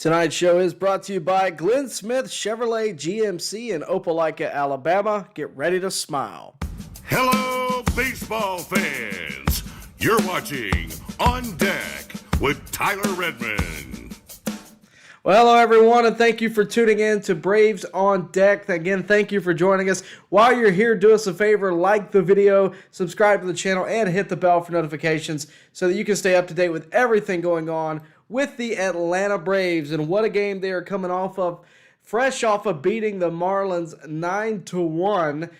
Tonight's show is brought to you by Glenn Smith Chevrolet GMC in Opelika, Alabama. Get ready to smile. Hello, baseball fans. You're watching On Deck with Tyler Redmond. Well, hello, everyone, and thank you for tuning in to Braves on Deck. Again, thank you for joining us. While you're here, do us a favor, like the video, subscribe to the channel, and hit the bell for notifications so that you can stay up to date with everything going on with the Atlanta Braves. And what a game they are coming off of, fresh off of beating the Marlins 9-1.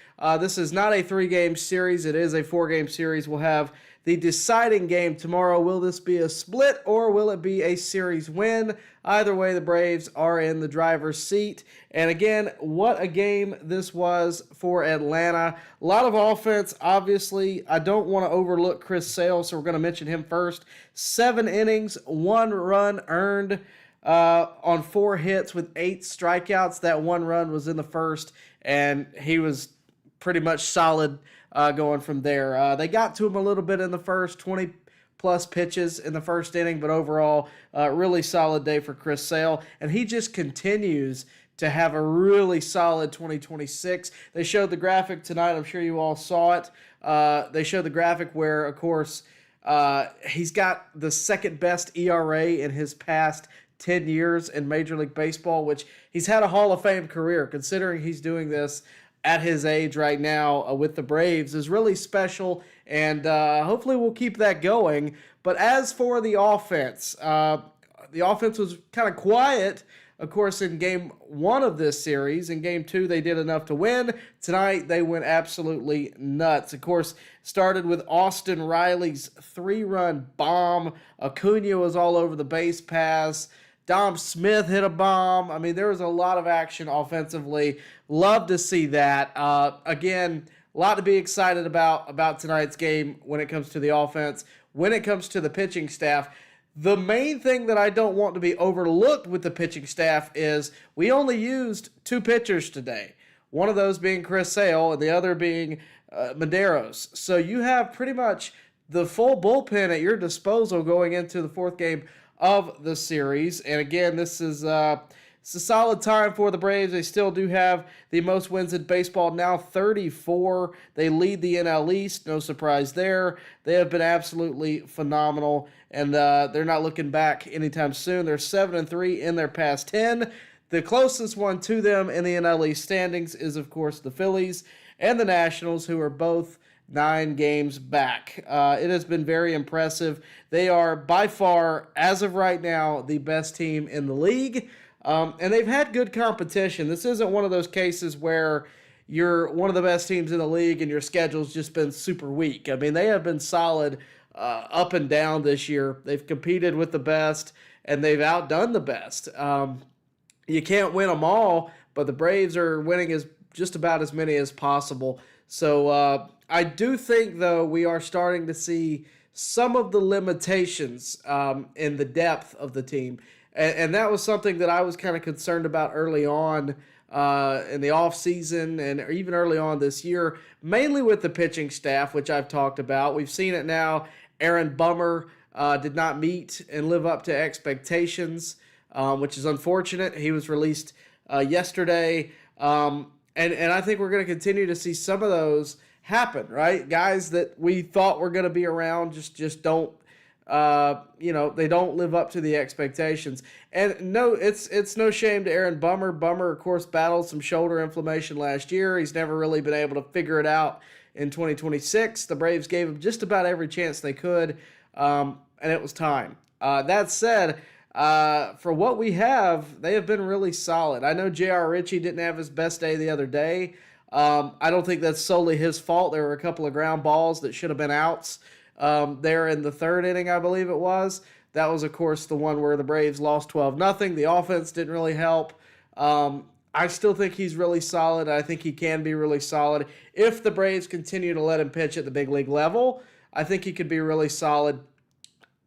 This is not a 3-game series. It is a 4-game series. We'll have the deciding game tomorrow. Will this be a split or will it be a series win? Either way, the Braves are in the driver's seat. And again, what a game this was for Atlanta. A lot of offense, obviously. I don't want to overlook Chris Sale, so we're going to mention him first. 7 innings, 1 run earned on 4 hits with 8 strikeouts. That 1 run was in the first, and he was pretty much solid going from there. They got to him a little bit in the first, 20-plus pitches in the first inning, but overall, really solid day for Chris Sale, and he just continues to have a really solid 2026. They showed the graphic tonight. I'm sure you all saw it. They showed the graphic where, of course, he's got the second best ERA in his past 10 years in Major League Baseball, which he's had a Hall of Fame career, considering he's doing this at his age right now with the Braves, is really special, and hopefully we'll keep that going. But as for the offense was kind of quiet, of course, in Game 1 of this series. In Game 2, they did enough to win. Tonight, they went absolutely nuts. Of course, started with Austin Riley's 3-run bomb. Acuna was all over the base pass. Dom Smith hit a bomb. I mean, there was a lot of action offensively. Love to see that. Again, a lot to be excited about tonight's game when it comes to the offense. When it comes to the pitching staff, the main thing that I don't want to be overlooked with the pitching staff is we only used 2 pitchers today. One of those being Chris Sale and the other being Medeiros. So you have pretty much the full bullpen at your disposal going into the 4th game of the series. And again, it's a solid time for the Braves. They still do have the most wins in baseball now, 34. They lead the NL East, no surprise there. They have been absolutely phenomenal, and they're not looking back anytime soon. They're 7-3 in their past 10. The closest one to them in the NL East standings is, of course, the Phillies and the Nationals, who are both 9 games back. It has been very impressive. They are by far, as of right now, the best team in the league. And they've had good competition. This isn't one of those cases where you're one of the best teams in the league and your schedule's just been super weak. I mean, they have been solid up and down this year. They've competed with the best, and they've outdone the best. You can't win them all, but the Braves are winning just about as many as possible. So I do think, though, we are starting to see some of the limitations in the depth of the team. And that was something that I was kind of concerned about early on in the offseason and even early on this year, mainly with the pitching staff, which I've talked about. We've seen it now. Aaron Bummer did not meet and live up to expectations, which is unfortunate. He was released yesterday. And I think we're going to continue to see some of those happen, right? Guys that we thought were going to be around just don't, they don't live up to the expectations. And no, it's no shame to Aaron Bummer. Bummer, of course, battled some shoulder inflammation last year. He's never really been able to figure it out in 2026. The Braves gave him just about every chance they could, and it was time. That said, for what we have, they have been really solid. I know J.R. Ritchie didn't have his best day the other day. I don't think that's solely his fault. There were a couple of ground balls that should have been outs there in the 3rd inning, I believe it was. That was, of course, the one where the Braves lost 12-0. The offense didn't really help. I still think he's really solid. I think he can be really solid. If the Braves continue to let him pitch at the big league level, I think he could be really solid.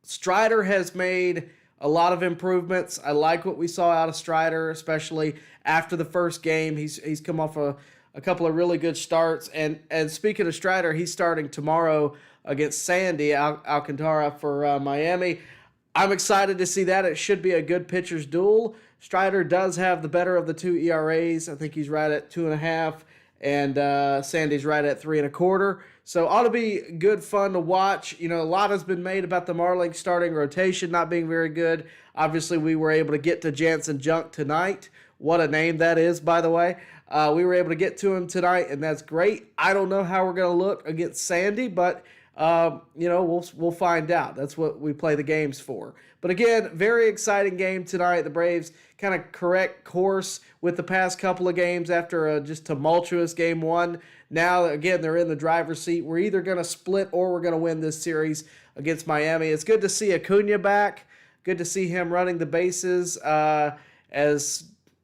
Strider has made a lot of improvements. I like what we saw out of Strider, especially after the first game. He's come off a couple of really good starts. And speaking of Strider, he's starting tomorrow against Sandy Alcantara for Miami. I'm excited to see that. It should be a good pitcher's duel. Strider does have the better of the two ERAs. I think he's right at 2.5, and Sandy's right at 3.25. So ought to be good fun to watch. A lot has been made about the Marlins starting rotation not being very good. Obviously, we were able to get to Jansen Junk tonight. What a name that is, by the way. We were able to get to him tonight, and that's great. I don't know how we're going to look against Sandy, but we'll find out. That's what we play the games for. But again, very exciting game tonight. The Braves kind of correct course with the past couple of games after a just tumultuous game one. Now, again, they're in the driver's seat. We're either going to split or we're going to win this series against Miami. It's good to see Acuna back. Good to see him running the bases as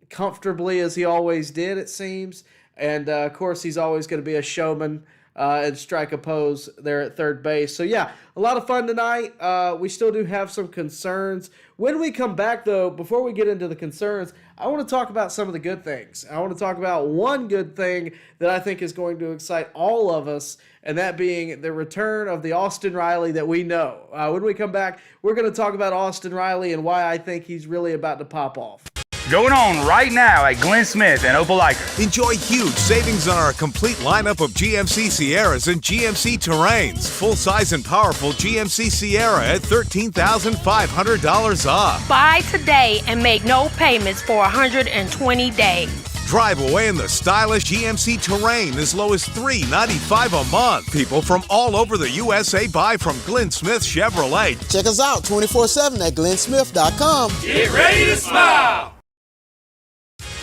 comfortably as he always did, it seems. And, of course, he's always going to be a showman and strike a pose there at third base. So, yeah, a lot of fun tonight. We still do have some concerns. When we come back, though, before we get into the concerns, I want to talk about some of the good things. I want to talk about one good thing that I think is going to excite all of us, and that being the return of the Austin Riley that we know. When we come back, we're going to talk about Austin Riley and why I think he's really about to pop off. Going on right now at Glenn Smith and Opelika. Enjoy huge savings on our complete lineup of GMC Sierras and GMC Terrains. Full-size and powerful GMC Sierra at $13,500 off. Buy today and make no payments for 120 days. Drive away in the stylish GMC Terrain as low as $395 a month. People from all over the USA buy from Glenn Smith Chevrolet. Check us out 24/7 at glennsmith.com. Get ready to smile.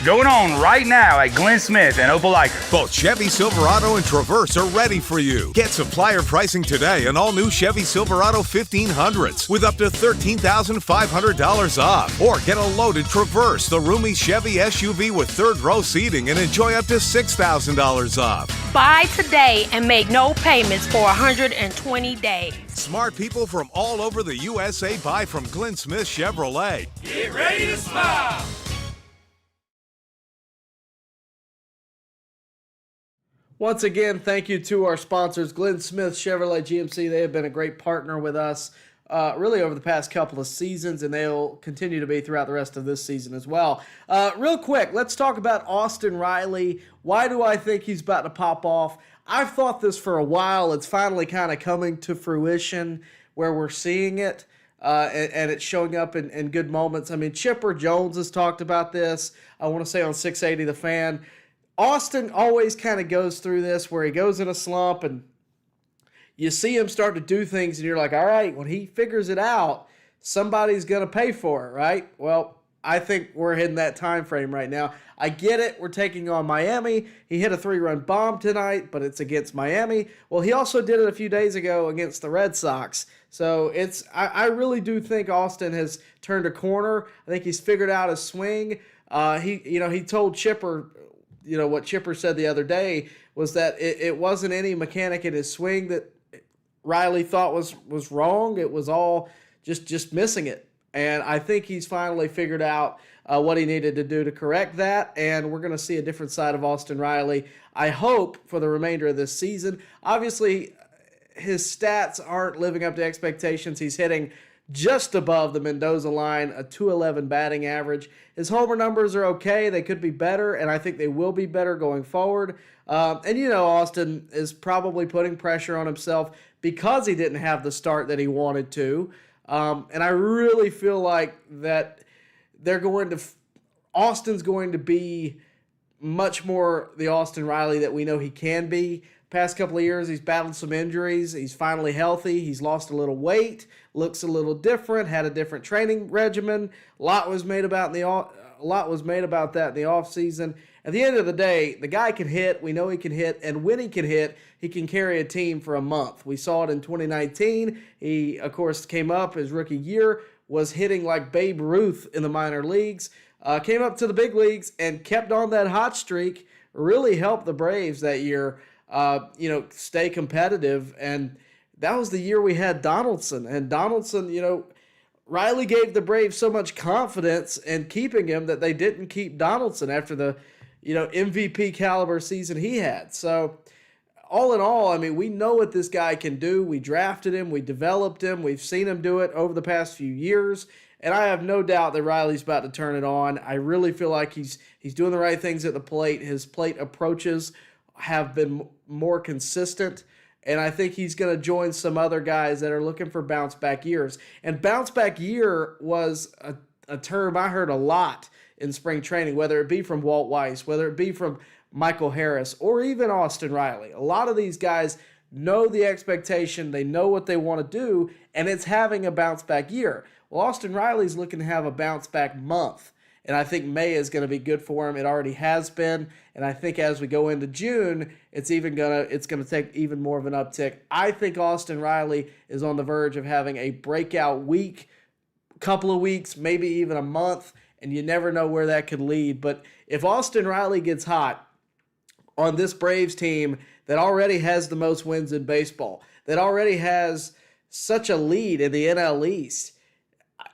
Going on right now at Glenn Smith and Opelika. Both Chevy Silverado and Traverse are ready for you. Get supplier pricing today on all new Chevy Silverado 1500s with up to $13,500 off. Or get a loaded Traverse, the roomy Chevy SUV with third row seating, and enjoy up to $6,000 off. Buy today and make no payments for 120 days. Smart people from all over the USA buy from Glenn Smith Chevrolet. Get ready to smile. Once again, thank you to our sponsors, Glenn Smith Chevrolet GMC. They have been a great partner with us really over the past couple of seasons, and they'll continue to be throughout the rest of this season as well. Real quick, let's talk about Austin Riley. Why do I think he's about to pop off? I've thought this for a while. It's finally kind of coming to fruition where we're seeing it, and it's showing up in good moments. I mean, Chipper Jones has talked about this, I want to say on 680 The Fan. Austin always kind of goes through this where he goes in a slump and you see him start to do things and you're like, all right, when he figures it out, somebody's going to pay for it, right? Well, I think we're hitting that time frame right now. I get it. We're taking on Miami. He hit a 3-run bomb tonight, but it's against Miami. Well, he also did it a few days ago against the Red Sox. So I really do think Austin has turned a corner. I think he's figured out his swing. He told Chipper, what Chipper said the other day was that it wasn't any mechanic in his swing that Riley thought was wrong. It was all just missing it. And I think he's finally figured out what he needed to do to correct that, and we're going to see a different side of Austin Riley, I hope, for the remainder of this season. Obviously, his stats aren't living up to expectations. He's hitting just above the Mendoza line, a .211 batting average. His homer numbers are okay. They could be better, and I think they will be better going forward. Austin is probably putting pressure on himself because he didn't have the start that he wanted to. And I really feel like that Austin's going to be much more the Austin Riley that we know he can be. Past couple of years, he's battled some injuries. He's finally healthy. He's lost a little weight, looks a little different, had a different training regimen. A lot was made about that in the offseason. At the end of the day, the guy can hit. We know he can hit, and when he can hit, he can carry a team for a month. We saw it in 2019. He, of course, came up his rookie year, was hitting like Babe Ruth in the minor leagues, came up to the big leagues and kept on that hot streak, really helped the Braves that year. Stay competitive. And that was the year we had Donaldson. And Donaldson, Riley gave the Braves so much confidence in keeping him that they didn't keep Donaldson after the, MVP caliber season he had. So all in all, I mean, we know what this guy can do. We drafted him. We developed him. We've seen him do it over the past few years. And I have no doubt that Riley's about to turn it on. I really feel like he's doing the right things at the plate. His plate approaches have been more consistent. And I think he's going to join some other guys that are looking for bounce-back years. And bounce-back year was a term I heard a lot in spring training, whether it be from Walt Weiss, whether it be from Michael Harris, or even Austin Riley. A lot of these guys know the expectation, they know what they want to do, and it's having a bounce-back year. Well, Austin Riley's looking to have a bounce-back month, and I think May is going to be good for him. It already has been, and I think as we go into June, it's going to take even more of an uptick. I think Austin Riley is on the verge of having a breakout week, couple of weeks, maybe even a month, and you never know where that could lead. But if Austin Riley gets hot on this Braves team that already has the most wins in baseball, that already has such a lead in the NL East,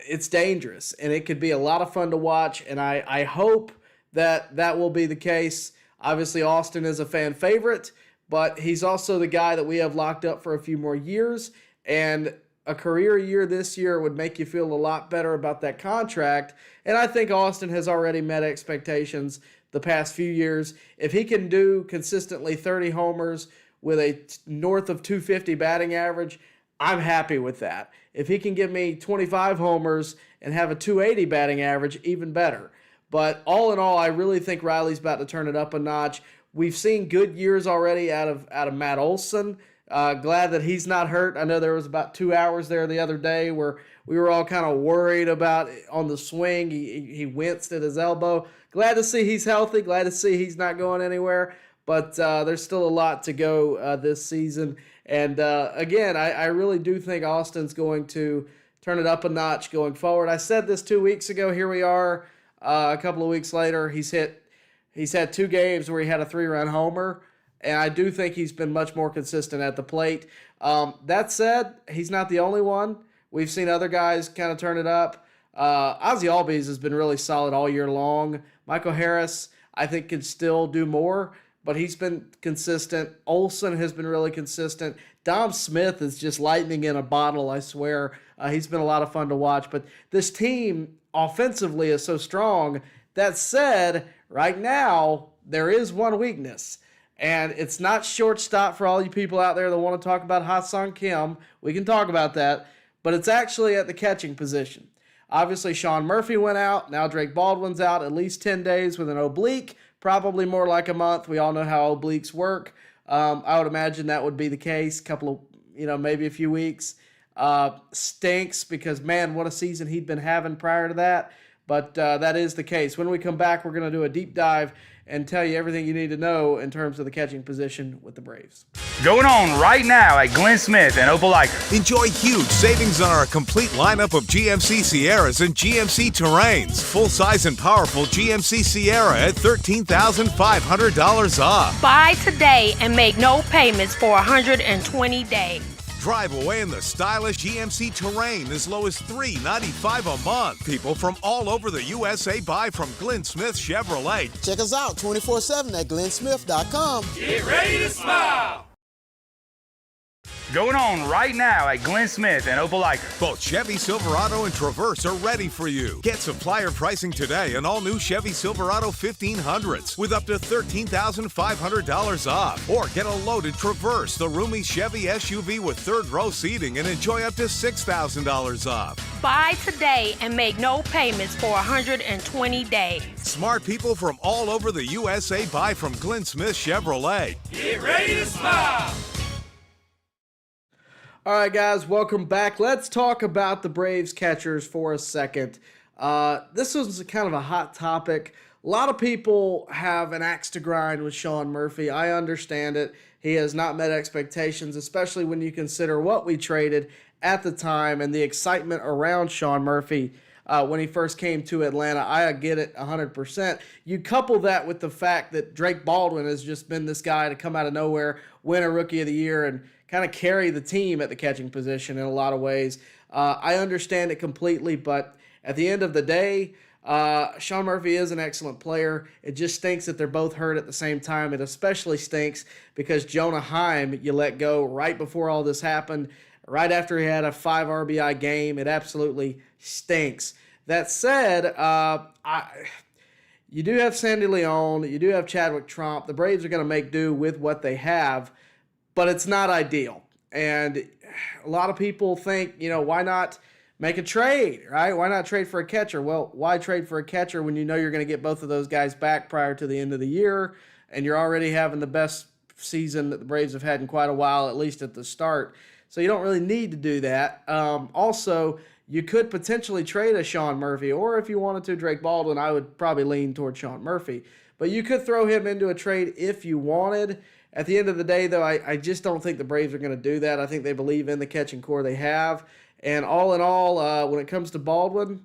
it's dangerous, and it could be a lot of fun to watch, and I hope that will be the case. Obviously, Austin is a fan favorite, but he's also the guy that we have locked up for a few more years, and a career year this year would make you feel a lot better about that contract, and I think Austin has already met expectations the past few years. If he can do consistently 30 homers with a north of 250 batting average, I'm happy with that. If he can give me 25 homers and have a 280 batting average, even better. But all in all, I really think Riley's about to turn it up a notch. We've seen good years already out of Matt Olson. Glad that he's not hurt. I know there was about 2 hours there the other day where we were all kind of worried about on the swing. He winced at his elbow. Glad to see he's healthy. Glad to see he's not going anywhere. But there's still a lot to go this season. And again, I really do think Austin's going to turn it up a notch going forward. I said this 2 weeks ago. Here we are a couple of weeks later. He's had 2 games where he had a 3-run homer. And I do think he's been much more consistent at the plate. That said, he's not the only one. We've seen other guys kind of turn it up. Ozzie Albies has been really solid all year long. Michael Harris, I think, can still do more, but he's been consistent. Olson has been really consistent. Dom Smith is just lightning in a bottle, I swear. He's been a lot of fun to watch. But this team offensively is so strong. That said, right now, there is one weakness. And it's not shortstop for all you people out there that want to talk about Ha-Sung Kim. We can talk about that. But it's actually at the catching position. Obviously, Sean Murphy went out. Now Drake Baldwin's out at least 10 days with an oblique. Probably more like a month. We all know how obliques work. I would imagine that would be the case. Couple of, maybe a few weeks. Stinks because, man, what a season he'd been having prior to that. But that is the case. When we come back, we're going to do a deep dive and tell you everything you need to know in terms of the catching position with the Braves. Going on right now at Glenn Smith and Opelika. Enjoy huge savings on our complete lineup of GMC Sierras and GMC Terrains. Full-size and powerful GMC Sierra at $13,500 off. Buy today and make no payments for 120 days. Drive away in the stylish GMC Terrain as low as $395 a month. People from all over the USA buy from Glenn Smith Chevrolet. Check us out 24/7 at glennsmith.com. Get ready to smile. Going on right now at Glenn Smith and Opelika. Both Chevy Silverado and Traverse are ready for you. Get supplier pricing today on all new Chevy Silverado 1500s with up to $13,500 off. Or get a loaded Traverse, the roomy Chevy SUV with third row seating, and enjoy up to $6,000 off. Buy today and make no payments for 120 days. Smart people from all over the USA buy from Glenn Smith Chevrolet. Get ready to smile. All right, guys, welcome back. Let's talk about the Braves catchers for a second. This was kind of a hot topic. A lot of people have an axe to grind with Sean Murphy. I understand it. He has not met expectations, especially when you consider what we traded at the time and the excitement around Sean Murphy when he first came to Atlanta. I get it 100%. You couple that with the fact that Drake Baldwin has just been this guy to come out of nowhere, win a Rookie of the Year, and kind of carry the team at the catching position in a lot of ways. I understand it completely, but at the end of the day, Sean Murphy is an excellent player. It just stinks that they're both hurt at the same time. It especially stinks because Jonah Heim you let go right before all this happened, right after he had a 5 RBI game. It absolutely stinks. That said, you do have Sandy Leon, you do have Chadwick Tromp. The Braves are going to make do with what they have, but it's not ideal. And a lot of people think, why not make a trade, right? Why not trade for a catcher? Well, why trade for a catcher when you know you're going to get both of those guys back prior to the end of the year, and you're already having the best season that the Braves have had in quite a while, at least at the start. So you don't really need to do that. Also, you could potentially trade a Sean Murphy, or if you wanted to, Drake Baldwin. I would probably lean toward Sean Murphy. But you could throw him into a trade if you wanted. At the end of the day, though, I just don't think the Braves are going to do that. I think they believe in the catching core they have. And all in all, when it comes to Baldwin,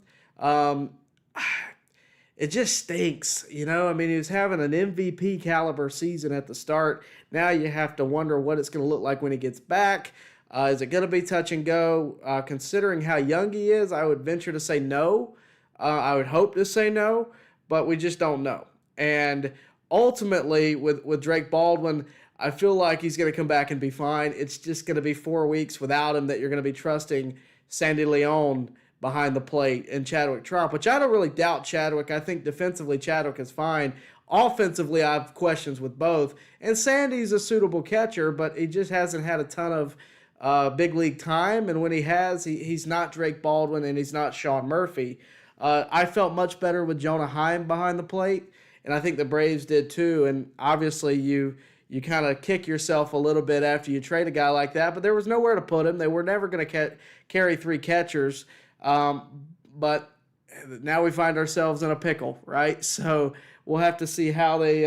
it just stinks. He was having an MVP caliber season at the start. Now you have to wonder what it's going to look like when he gets back. Is it going to be touch and go? Considering how young he is, I would venture to say no. I would hope to say no, but we just don't know. And ultimately, with Drake Baldwin, I feel like he's going to come back and be fine. It's just going to be 4 weeks without him that you're going to be trusting Sandy Leon behind the plate and Chadwick Tromp, which I don't really doubt Chadwick. I think defensively Chadwick is fine. Offensively, I have questions with both. And Sandy's a suitable catcher, but he just hasn't had a ton of big league time, and when he has, he's not Drake Baldwin and he's not Sean Murphy. I felt much better with Jonah Heim behind the plate, and I think the Braves did too. And obviously, you kind of kick yourself a little bit after you trade a guy like that, but there was nowhere to put him. They were never going to carry 3 catchers, but now we find ourselves in a pickle, right? So we'll have to see how they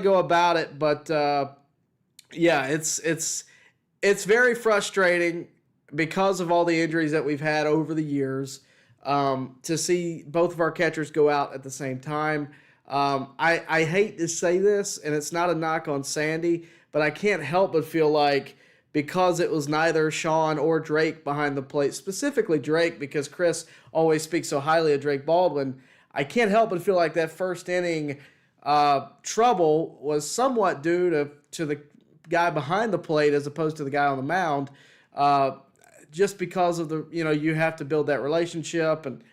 go about it. But yeah, it's very frustrating because of all the injuries that we've had over the years to see both of our catchers go out at the same time. I hate to say this, and it's not a knock on Sandy, but I can't help but feel like because it was neither Sean or Drake behind the plate, specifically Drake, because Chris always speaks so highly of Drake Baldwin, I can't help but feel like that first inning trouble was somewhat due to the guy behind the plate as opposed to the guy on the mound, just because of you have to build that relationship. And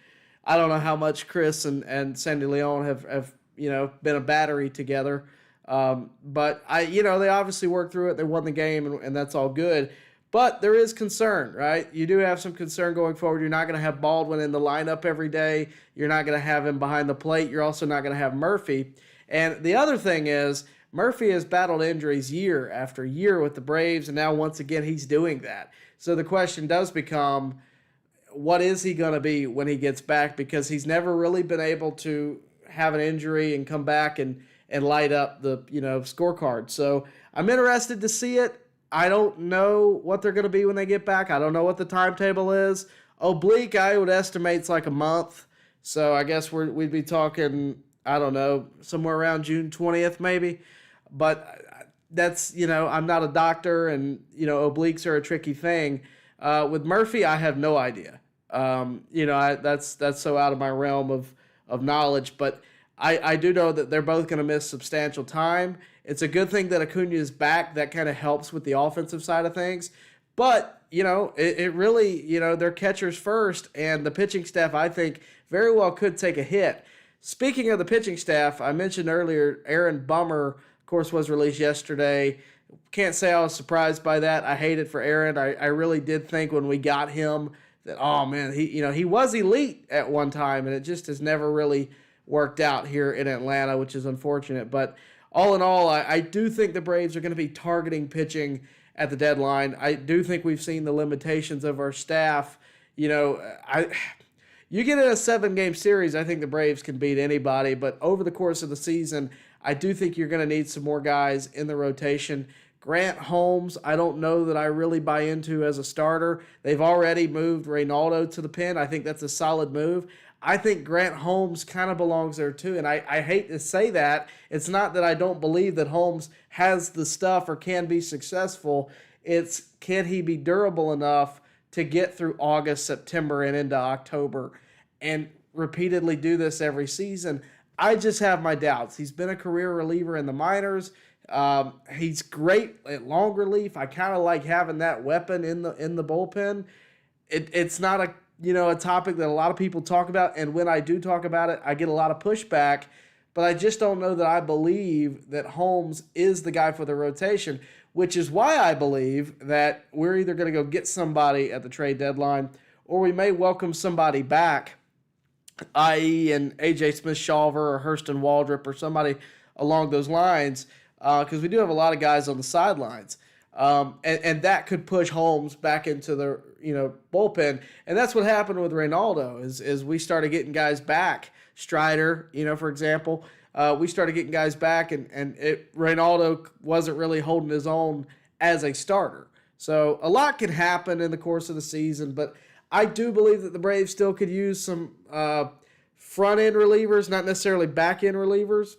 I don't know how much Chris and Sandy Leon have been a battery together, but they obviously worked through it. They won the game, and that's all good. But there is concern, right? You do have some concern going forward. You're not going to have Baldwin in the lineup every day. You're not going to have him behind the plate. You're also not going to have Murphy. And the other thing is, Murphy has battled injuries year after year with the Braves, and now once again he's doing that. So the question does become, what is he going to be when he gets back? Because he's never really been able to have an injury and come back and light up the scorecard. So I'm interested to see it. I don't know what they're going to be when they get back. I don't know what the timetable is. Oblique, I would estimate it's like a month. So I guess we'd be talking, I don't know, somewhere around June 20th maybe. But that's, I'm not a doctor, and, obliques are a tricky thing. With Murphy, I have no idea. That's so out of my realm of knowledge. But I do know that they're both going to miss substantial time. It's a good thing that Acuna is back. That kind of helps with the offensive side of things. But, it really, they're catchers first, and the pitching staff, I think, very well could take a hit. Speaking of the pitching staff, I mentioned earlier, Aaron Bummer, of course, was released yesterday. Can't say I was surprised by that. I hate it for Aaron. I really did think when we got him that, oh man, he was elite at one time, and it just has never really worked out here in Atlanta, which is unfortunate. But all in all, I do think the Braves are going to be targeting pitching at the deadline. I do think we've seen the limitations of our staff. You get in a 7-game series, I think the Braves can beat anybody. But over the course of the season, I do think you're going to need some more guys in the rotation. Grant Holmes, I don't know that I really buy into as a starter. They've already moved Reynaldo to the pen. I think that's a solid move. I think Grant Holmes kind of belongs there too, and I hate to say that. It's not that I don't believe that Holmes has the stuff or can be successful. It's, can he be durable enough to get through August, September, and into October? And repeatedly do this every season. I just have my doubts. He's been a career reliever in the minors. He's great at long relief. I kind of like having that weapon in the bullpen. It's not a topic that a lot of people talk about, and when I do talk about it, I get a lot of pushback. But I just don't know that I believe that Holmes is the guy for the rotation, which is why I believe that we're either going to go get somebody at the trade deadline, or we may welcome somebody back, i.e. an A.J. Smith-Shawver or Hurston Waldrop or somebody along those lines, because we do have a lot of guys on the sidelines. And that could push Holmes back into the bullpen. And that's what happened with Reynaldo is we started getting guys back. Strider, for example, we started getting guys back, and Reynaldo wasn't really holding his own as a starter. So a lot can happen in the course of the season, but I do believe that the Braves still could use some front-end relievers, not necessarily back-end relievers.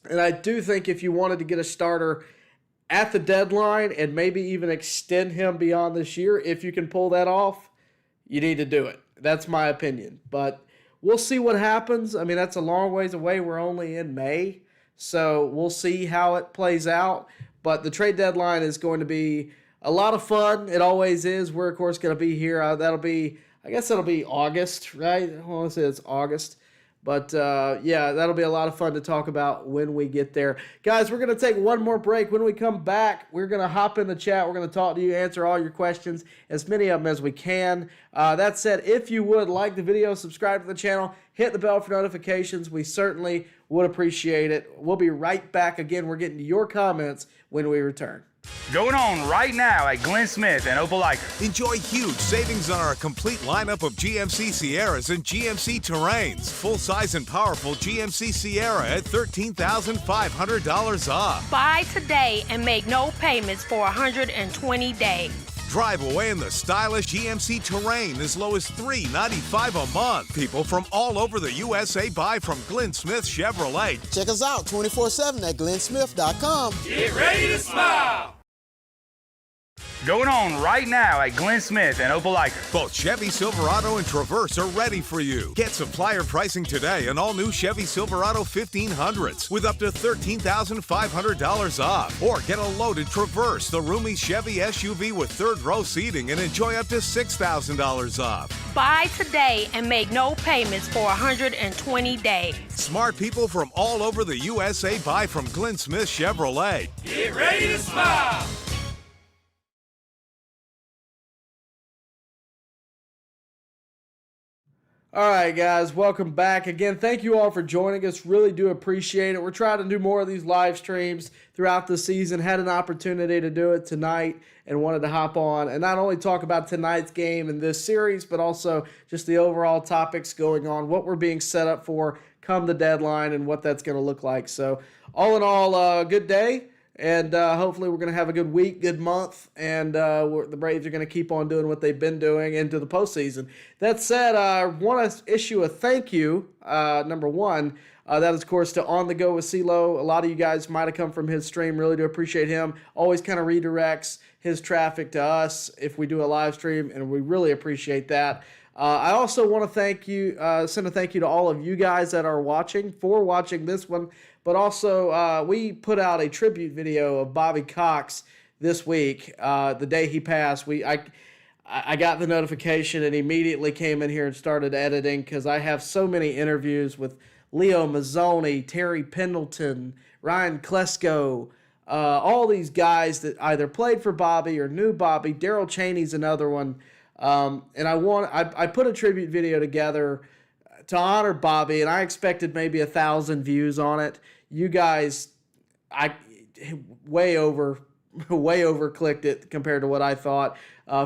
And I do think if you wanted to get a starter at the deadline and maybe even extend him beyond this year, if you can pull that off, you need to do it. That's my opinion. But we'll see what happens. I mean, that's a long ways away. We're only in May, so we'll see how it plays out. But the trade deadline is going to be a lot of fun. It always is. We're, of course, going to be here. I guess that'll be August, right? I want to say it's August. But, yeah, that'll be a lot of fun to talk about when we get there. Guys, we're going to take one more break. When we come back, we're going to hop in the chat. We're going to talk to you, answer all your questions, as many of them as we can. That said, if you would like the video, subscribe to the channel, hit the bell for notifications. We certainly would appreciate it. We'll be right back. Again, we're getting to your comments when we return. Going on right now at Glenn Smith and Opelika. Enjoy huge savings on our complete lineup of GMC Sierras and GMC Terrains. Full-size and powerful GMC Sierra at $13,500 off. Buy today and make no payments for 120 days. Drive away in the stylish GMC Terrain as low as $395 a month. People from all over the USA buy from Glenn Smith Chevrolet. Check us out 24/7 at glennsmith.com. Get ready to smile. Going on right now at Glenn Smith and Opelika. Both Chevy Silverado and Traverse are ready for you. Get supplier pricing today on all new Chevy Silverado 1500s with up to $13,500 off. Or get a loaded Traverse, the roomy Chevy SUV with third row seating, and enjoy up to $6,000 off. Buy today and make no payments for 120 days. Smart people from all over the USA buy from Glenn Smith Chevrolet. Get ready to smile. All right, guys, welcome back. Again, thank you all for joining us. Really do appreciate it. We're trying to do more of these live streams throughout the season. Had an opportunity to do it tonight and wanted to hop on and not only talk about tonight's game and this series, but also just the overall topics going on, what we're being set up for come the deadline and what that's going to look like. So all in all, good day. And hopefully we're going to have a good week, good month, and the Braves are going to keep on doing what they've been doing into the postseason. That said, I want to issue a thank you, number one. That is, of course, to On The Go with CeeLo. A lot of you guys might have come from his stream. Really do appreciate him. Always kind of redirects his traffic to us if we do a live stream, and we really appreciate that. I also want to send a thank you to all of you guys that are watching this one. But also, we put out a tribute video of Bobby Cox this week. The day he passed, I got the notification and immediately came in here and started editing because I have so many interviews with Leo Mazzoni, Terry Pendleton, Ryan Klesko, all these guys that either played for Bobby or knew Bobby. Daryl Cheney's another one. And I put a tribute video together to honor Bobby, and I expected maybe 1,000 views on it. You guys, way over clicked it compared to what I thought.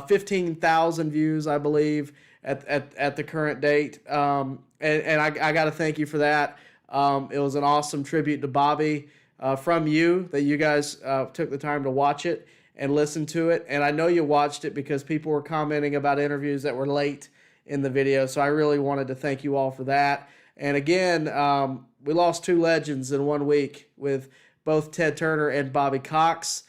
15,000 views, I believe, at the current date. And I got to thank you for that. It was an awesome tribute to Bobby from you that you guys took the time to watch it and listen to it. And I know you watched it because people were commenting about interviews that were late in the video. So I really wanted to thank you all for that. And again, we lost two legends in 1 week with both Ted Turner and Bobby Cox.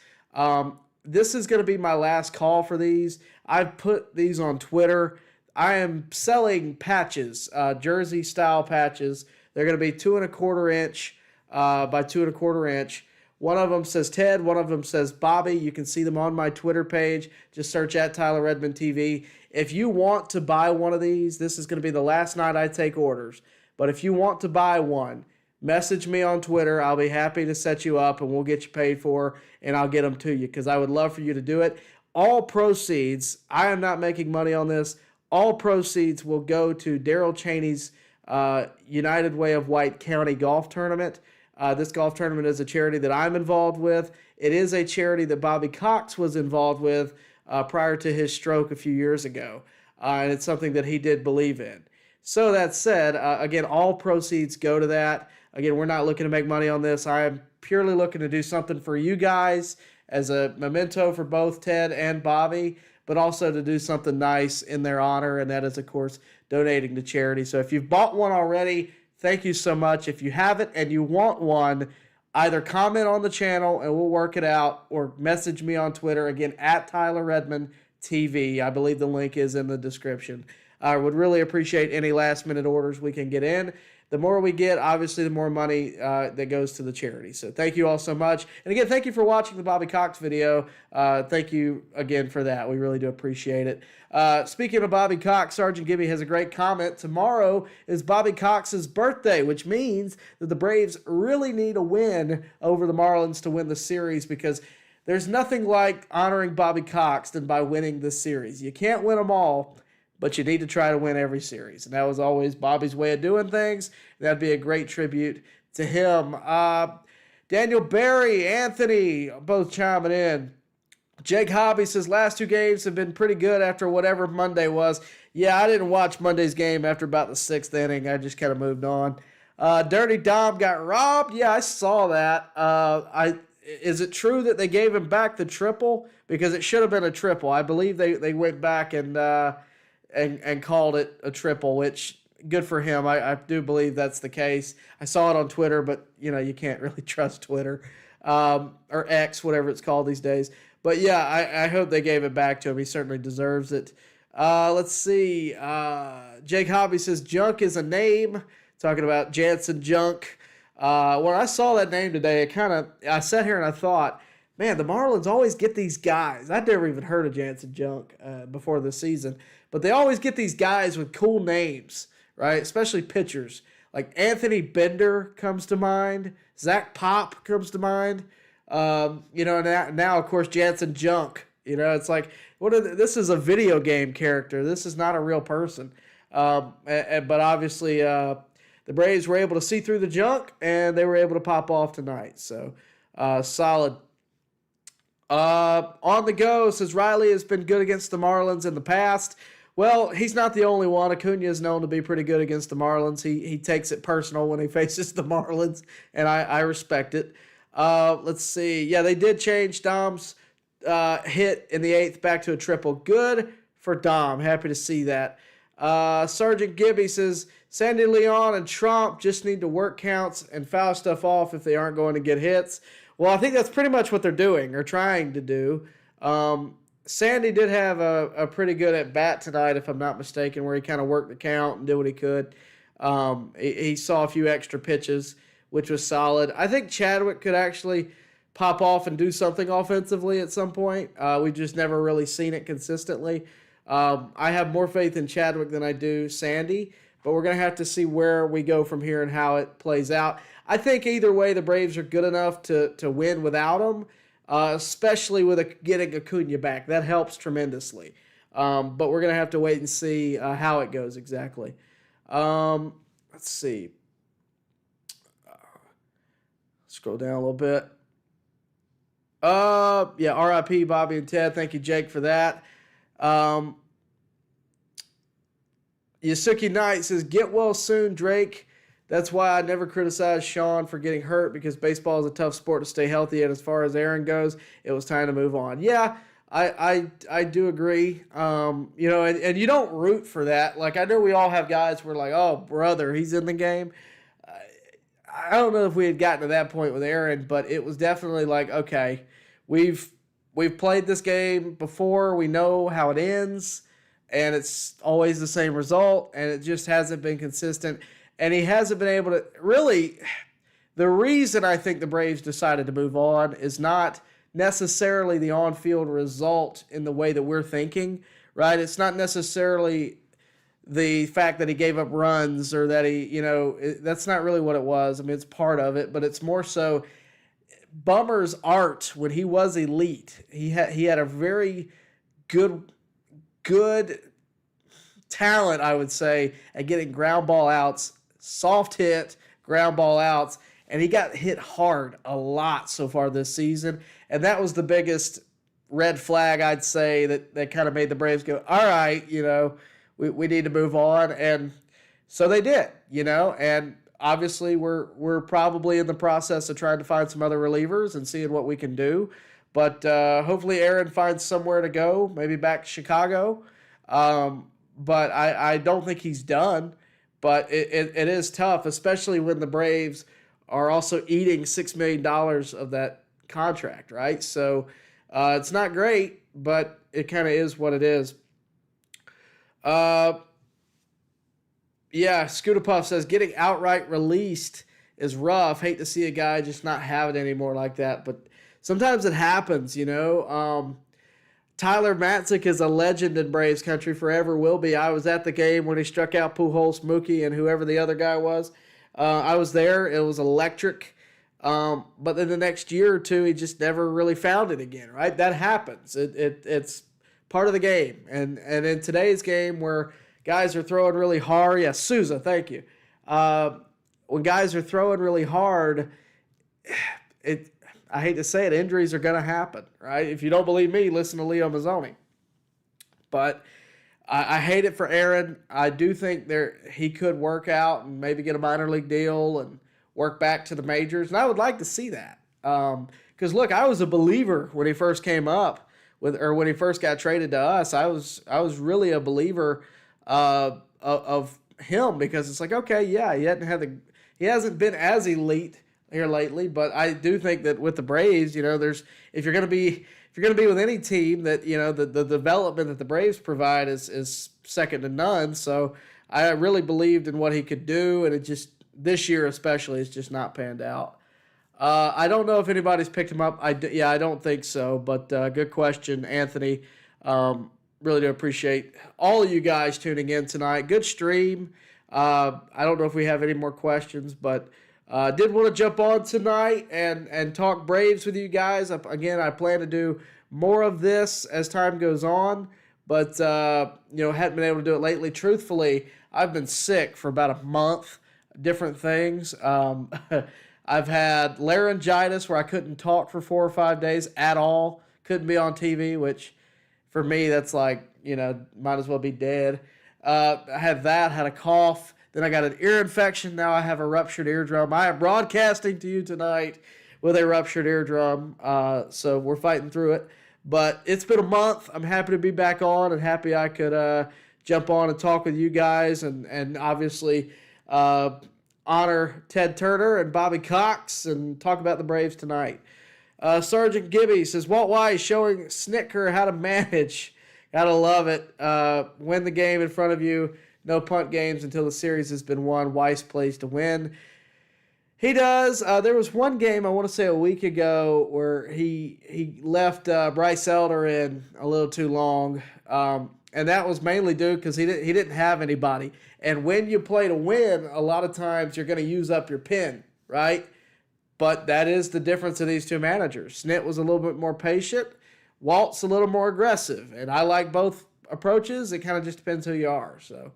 This is going to be my last call for these. I've put these on Twitter. I am selling patches, jersey style patches. They're going to be 2¼ inch by 2¼ inch. One of them says Ted, one of them says Bobby. You can see them on my Twitter page. Just search at Tyler Redmond TV. If you want to buy one of these, this is going to be the last night I take orders. But if you want to buy one, message me on Twitter. I'll be happy to set you up and we'll get you paid for, and I'll get them to you because I would love for you to do it. All proceeds, I am not making money on this. All proceeds will go to Daryl Cheney's United Way of White County Golf Tournament. This golf tournament is a charity that I'm involved with. It is a charity that Bobby Cox was involved with prior to his stroke a few years ago. And it's something that he did believe in. So that said, again, all proceeds go to that. Again, we're not looking to make money on this. I am purely looking to do something for you guys as a memento for both Ted and Bobby, but also to do something nice in their honor, and that is, of course, donating to charity. So if you've bought one already, thank you so much. If you haven't and you want one, either comment on the channel and we'll work it out, or message me on Twitter, again, at Tyler Redmond TV. I believe the link is in the description. I would really appreciate any last-minute orders we can get in. The more we get, obviously, the more money that goes to the charity. So thank you all so much. And again, thank you for watching the Bobby Cox video. Thank you again for that. We really do appreciate it. Speaking of Bobby Cox, Sergeant Gibby has a great comment. Tomorrow is Bobby Cox's birthday, which means that the Braves really need a win over the Marlins to win the series, because there's nothing like honoring Bobby Cox than by winning this series. You can't win them all, but you need to try to win every series. And that was always Bobby's way of doing things. That'd be a great tribute to him. Daniel Barry, Anthony, both chiming in. Jake Hobby says, last 2 games have been pretty good after whatever Monday was. Yeah, I didn't watch Monday's game after about the 6th inning. I just kind of moved on. Dirty Dom got robbed. Yeah, I saw that. Is it true that they gave him back the triple? Because it should have been a triple. I believe they went back and called it a triple, which good for him. I do believe that's the case. I saw it on Twitter, but you can't really trust Twitter or X, whatever it's called these days. But yeah, I hope they gave it back to him. He certainly deserves it. Let's see. Jake Hobby says junk is a name. Talking about Jansen Junk. When I saw that name today, I sat here and I thought, man, the Marlins always get these guys. I'd never even heard of Jansen Junk before this season. But they always get these guys with cool names, right? Especially pitchers. Like Anthony Bender comes to mind. Zach Pop comes to mind. Now, of course, Jansen Junk. It's like, this is a video game character. This is not a real person. But obviously, the Braves were able to see through the junk, and they were able to pop off tonight. So, solid. On the go, says Riley has been good against the Marlins in the past. Well, he's not the only one. Acuna is known to be pretty good against the Marlins. He takes it personal when he faces the Marlins, and I respect it. Let's see. Yeah, they did change Dom's hit in the 8th back to a triple. Good for Dom. Happy to see that. Sergeant Gibby says Sandy Leon and Trump just need to work counts and foul stuff off if they aren't going to get hits. Well, I think that's pretty much what they're doing or trying to do. Sandy did have a pretty good at-bat tonight, if I'm not mistaken, where he kind of worked the count and did what he could. He saw a few extra pitches, which was solid. I think Chadwick could actually pop off and do something offensively at some point. We've just never really seen it consistently. I have more faith in Chadwick than I do Sandy, but we're going to have to see where we go from here and how it plays out. I think either way, the Braves are good enough to win without him, especially with getting Acuna back. That helps tremendously. But we're going to have to wait and see how it goes exactly. Let's see. Scroll down a little bit. RIP Bobby and Ted. Thank you, Jake, for that. Yasuki Knight says, get well soon, Drake. That's why I never criticize Sean for getting hurt, because baseball is a tough sport to stay healthy. And as far as Aaron goes, it was time to move on. Yeah, I do agree. And you don't root for that. Like, I know we all have guys who are like, oh, brother, he's in the game. I don't know if we had gotten to that point with Aaron, but it was definitely like, okay, we've played this game before. We know how it ends. and it's always the same result, and it just hasn't been consistent. And he hasn't been able to really. The reason I think the Braves decided to move on is not necessarily the on-field result in the way that we're thinking, right? It's not necessarily the fact that he gave up runs or that that's not really what it was. I mean, it's part of it, but it's more so Bummer's art when he was elite. He had a very good talent, I would say, at getting ground ball outs, soft hit, ground ball outs, and he got hit hard a lot so far this season, and that was the biggest red flag, I'd say, that kind of made the Braves go, all right, we need to move on, and so they did, and obviously we're probably in the process of trying to find some other relievers and seeing what we can do, but hopefully Aaron finds somewhere to go, maybe back to Chicago, but I don't think he's done, but it is tough, especially when the Braves are also eating $6 million of that contract, right? So it's not great, but it kind of is what it is. Scooter Puff says, getting outright released is rough. Hate to see a guy just not have it anymore like that, but sometimes it happens, Tyler Matzik is a legend in Braves country, forever will be. I was at the game when he struck out Pujols, Mookie, and whoever the other guy was. I was there. It was electric. But then the next year or two, he just never really found it again, right? That happens. It's part of the game. And in today's game where guys are throwing really hard, Souza, thank you. When guys are throwing really hard, I hate to say it, injuries are going to happen, right? If you don't believe me, listen to Leo Mazzoni. But I hate it for Aaron. I do think he could work out and maybe get a minor league deal and work back to the majors, and I would like to see that. Because look, I was a believer when he first came up when he first got traded to us. I was really a believer of him because it's like, okay, yeah, he hasn't been as elite here lately, but I do think that with the Braves, if you're gonna be with any team, that the development that the Braves provide is second to none. So I really believed in what he could do, and it just this year especially it's just not panned out. I don't know if anybody's picked him up. I don't think so, but good question, Anthony. Really do appreciate all of you guys tuning in tonight. Good stream. I don't know if we have any more questions, but did want to jump on tonight and talk Braves with you guys. Again, I plan to do more of this as time goes on, but hadn't been able to do it lately. Truthfully, I've been sick for about a month, different things. I've had laryngitis where I couldn't talk for 4 or 5 days at all. Couldn't be on TV, which for me, that's like, might as well be dead. I had a cough. Then I got an ear infection. Now I have a ruptured eardrum. I am broadcasting to you tonight with a ruptured eardrum. So we're fighting through it. But it's been a month. I'm happy to be back on and happy I could jump on and talk with you guys and obviously honor Ted Turner and Bobby Cox and talk about the Braves tonight. Sergeant Gibby says, Walt Weiss showing Snitker how to manage. Gotta love it. Win the game in front of you. No punt games until the series has been won. Weiss plays to win. He does. There was one game, I want to say a week ago, where he left Bryce Elder in a little too long. And that was mainly due because he didn't have anybody. And when you play to win, a lot of times you're going to use up your pin, right? But that is the difference of these two managers. Snit was a little bit more patient. Walt's a little more aggressive. And I like both approaches. It kind of just depends who you are. So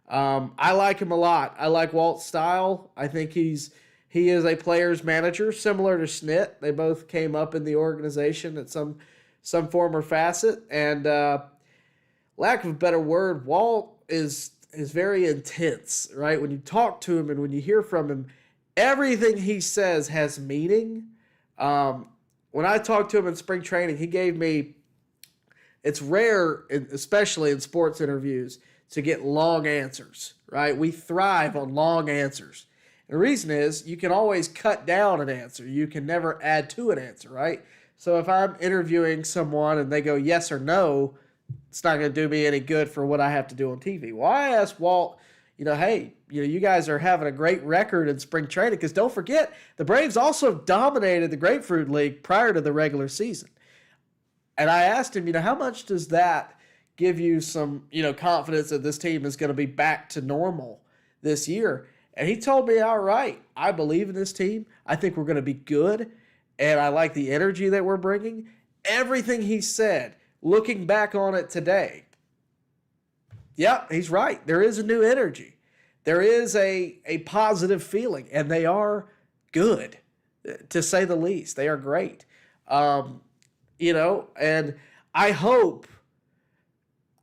I like him a lot. I like Walt's style. I think he is a player's manager, similar to Snit. They both came up in the organization at some form or facet. And lack of a better word, Walt is very intense, right? When you talk to him and when you hear from him, everything he says has meaning. When I talked to him in spring training, he gave me, it's rare, especially in sports interviews, to get long answers, right? We thrive on long answers. And the reason is you can always cut down an answer. You can never add to an answer, right? So if I'm interviewing someone and they go yes or no, it's not going to do me any good for what I have to do on TV. Well, I asked Walt, hey, you guys are having a great record in spring training, because don't forget, the Braves also dominated the Grapefruit League prior to the regular season. And I asked him, how much does that give you some, confidence that this team is going to be back to normal this year? And he told me, all right, I believe in this team. I think we're going to be good. And I like the energy that we're bringing. Everything he said, looking back on it today, yep, he's right. There is a new energy. There is a positive feeling, and they are good, to say the least. They are great. And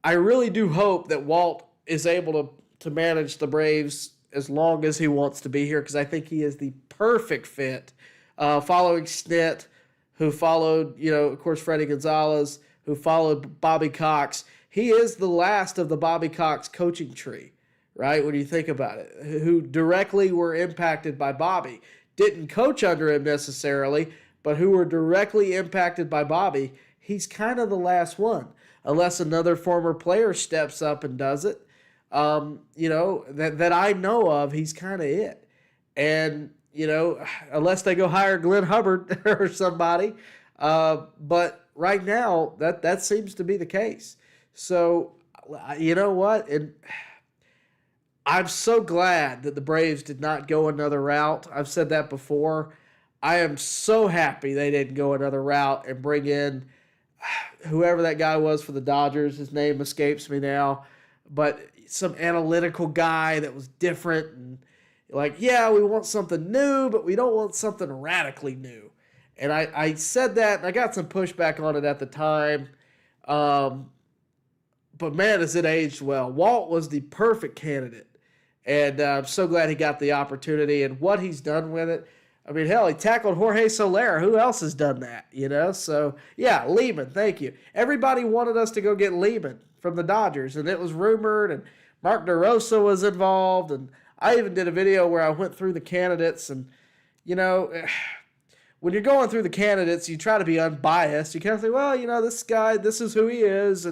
I really do hope that Walt is able to manage the Braves as long as he wants to be here, because I think he is the perfect fit, following Snit, who followed, of course, Freddie Gonzalez, who followed Bobby Cox. He is the last of the Bobby Cox coaching tree, right, when you think about it, who directly were impacted by Bobby. Didn't coach under him necessarily, but who were directly impacted by Bobby. He's kind of the last one, unless another former player steps up and does it. That I know of, he's kind of it. And, unless they go hire Glenn Hubbard or somebody. But right now, that seems to be the case. So, you know what? And I'm so glad that the Braves did not go another route. I've said that before. I am so happy they didn't go another route and bring in whoever that guy was for the Dodgers. His name escapes me now. But some analytical guy that was different. And we want something new, but we don't want something radically new. And I said that, and I got some pushback on it at the time. But man, has it aged well. Walt was the perfect candidate. And I'm so glad he got the opportunity and what he's done with it. I mean, hell, he tackled Jorge Soler. Who else has done that, So, yeah, Lehman, thank you. Everybody wanted us to go get Lehman from the Dodgers, and it was rumored, and Mark DeRosa was involved, and I even did a video where I went through the candidates, and, when you're going through the candidates, you try to be unbiased. You kind of say, well, this guy, this is who he is,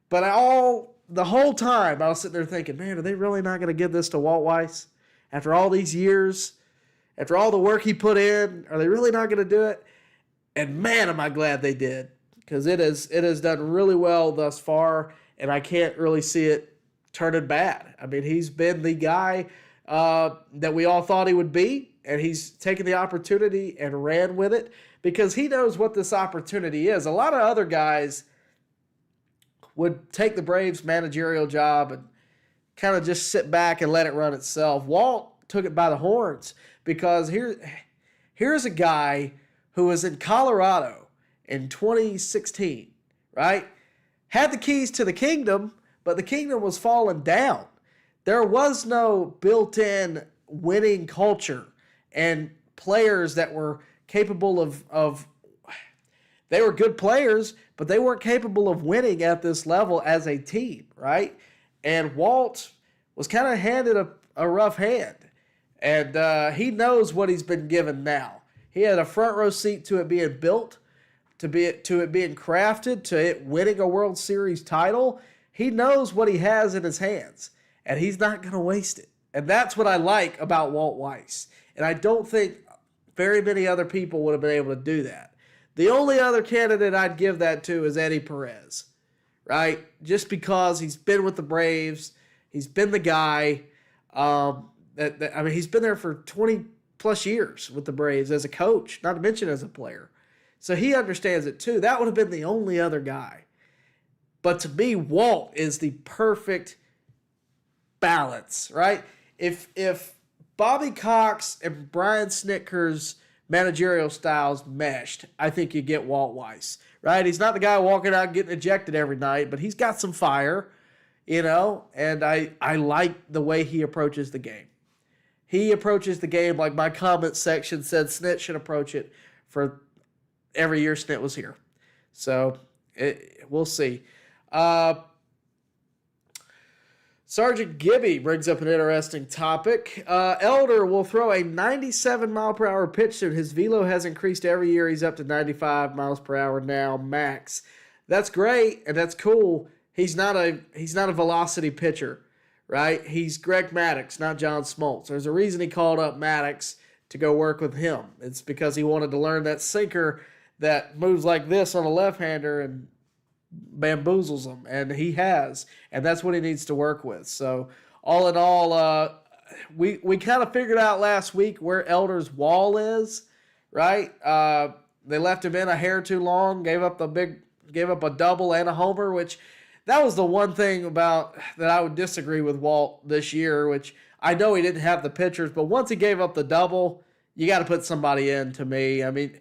but the whole time I was sitting there thinking, man, are they really not going to give this to Walt Weiss? After all these years, after all the work he put in, are they really not going to do it? And man, am I glad they did, because it has done really well thus far, and I can't really see it turning bad. I mean, he's been the guy that we all thought he would be, and he's taken the opportunity and ran with it because he knows what this opportunity is. A lot of other guys would take the Braves managerial job and kind of just sit back and let it run itself. Walt took it by the horns, because here's a guy who was in Colorado in 2016, right? Had the keys to the kingdom, but the kingdom was falling down. There was no built-in winning culture and players that were capable of they were good players, but they weren't capable of winning at this level as a team, right? And Walt was kind of handed a rough hand. And he knows what he's been given now. He had a front row seat to it being built, to it being crafted, to it winning a World Series title. He knows what he has in his hands, and he's not going to waste it. And that's what I like about Walt Weiss. And I don't think very many other people would have been able to do that. The only other candidate I'd give that to is Eddie Perez, right? Just because he's been with the Braves, he's been the guy. He's been there for 20 plus years with the Braves as a coach, not to mention as a player. So he understands it too. That would have been the only other guy. But to me, Walt is the perfect balance, right? If Bobby Cox and Brian Snitker's managerial styles meshed, I think you get Walt Weiss, right? He's not the guy walking out getting ejected every night, but he's got some fire, and I like the way he approaches the game. He approaches the game like my comment section said Snit should approach it for every year Snit was here. So we'll see. Sergeant Gibby brings up an interesting topic. Elder will throw a 97-mile-per-hour pitch soon. His velo has increased every year. He's up to 95 miles per hour now, max. that's great and that's cool. He's not a velocity pitcher, right? He's Greg Maddux, not John Smoltz. There's a reason he called up Maddux to go work with him. It's because he wanted to learn that sinker that moves like this on a left-hander and bamboozles him, and he has, and that's what he needs to work with. So all in all, we kind of figured out last week where Elder's wall is, right? They left him in a hair too long, gave up a double and a homer, which that was the one thing about that I would disagree with Walt this year, which I know he didn't have the pitchers, but once he gave up the double, you got to put somebody in to me. I mean,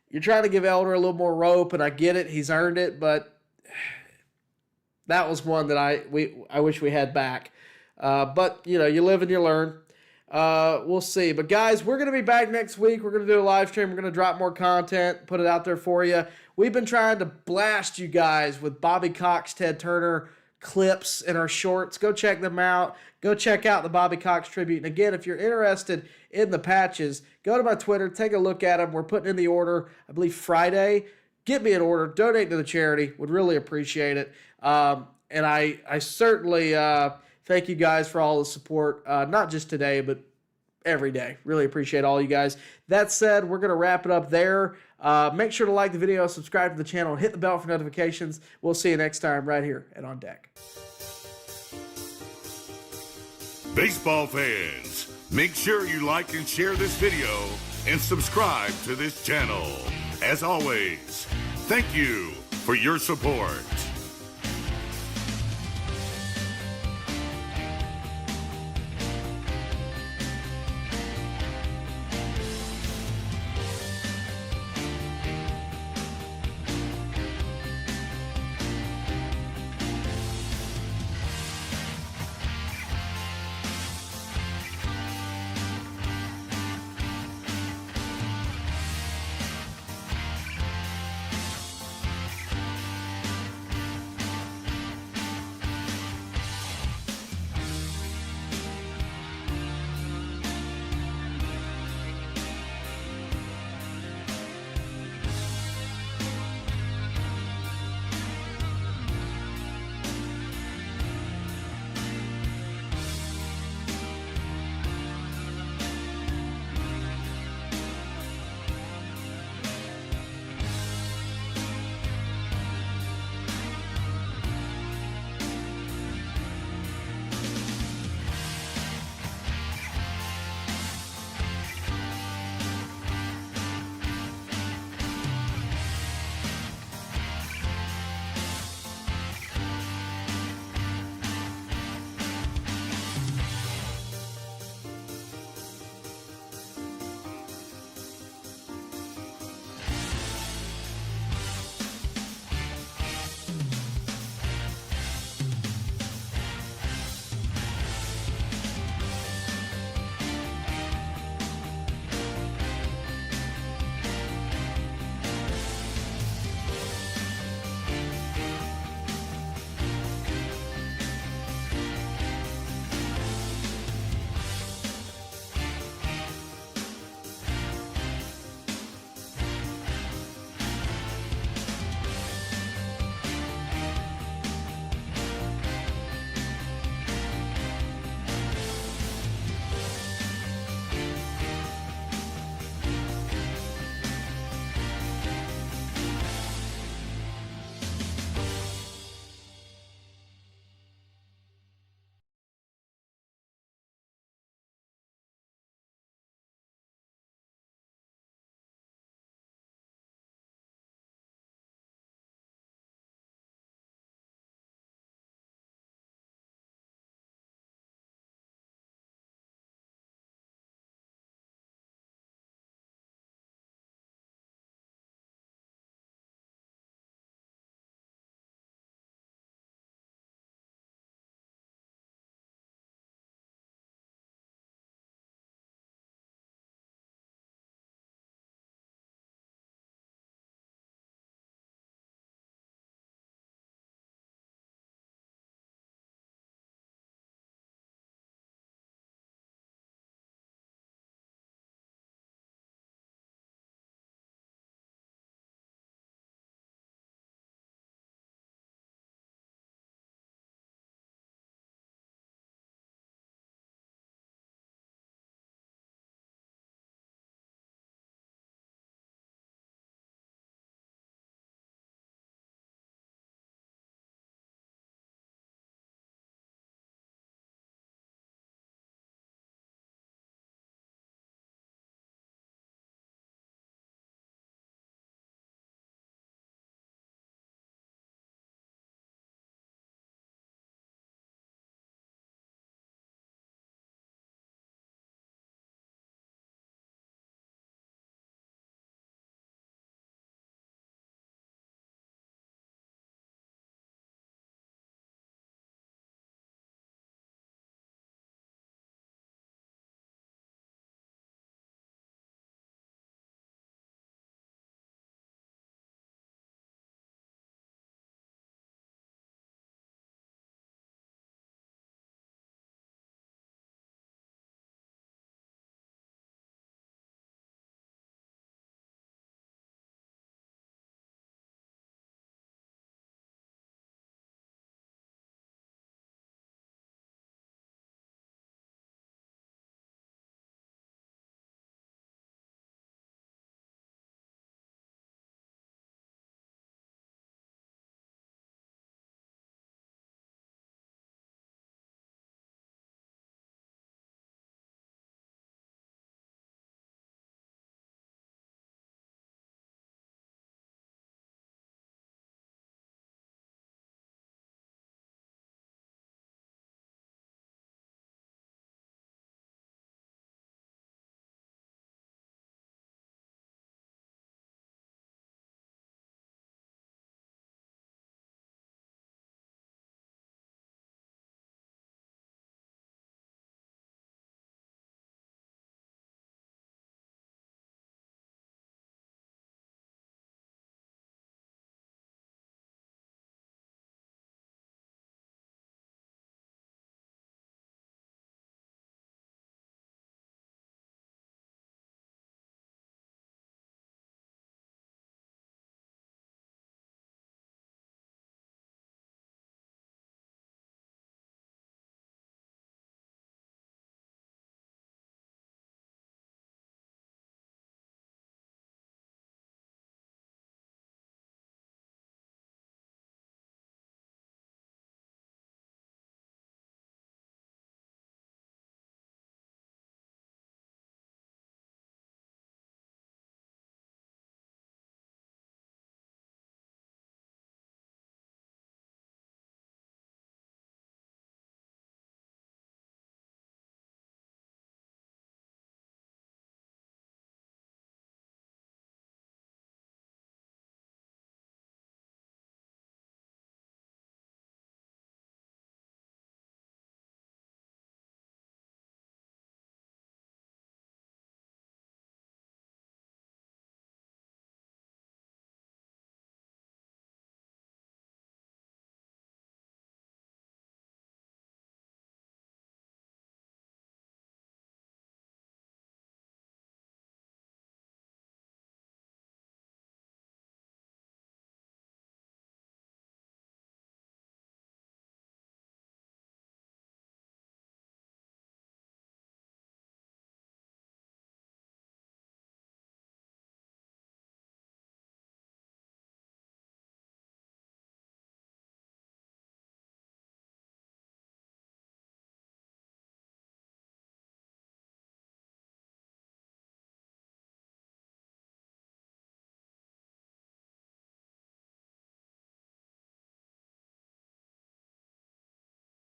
you're trying to give Elder a little more rope, and I get it. He's earned it, but that was one that I wish we had back. But, you live and you learn. We'll see. But, guys, we're going to be back next week. We're going to do a live stream. We're going to drop more content, put it out there for you. We've been trying to blast you guys with Bobby Cox, Ted Turner clips in our shorts. Go check them out. Go check out the Bobby Cox tribute. And, again, if you're interested in the patches, go to my Twitter. Take a look at them. We're putting in the order, I believe, Friday. Get me an order. Donate to the charity. Would really appreciate it. And I certainly thank you guys for all the support, not just today, but every day. Really appreciate all you guys. That said, we're going to wrap it up there. Make sure to like the video, subscribe to the channel, and hit the bell for notifications. We'll see you next time right here at On Deck. Baseball fans, make sure you like and share this video and subscribe to this channel. As always, thank you for your support.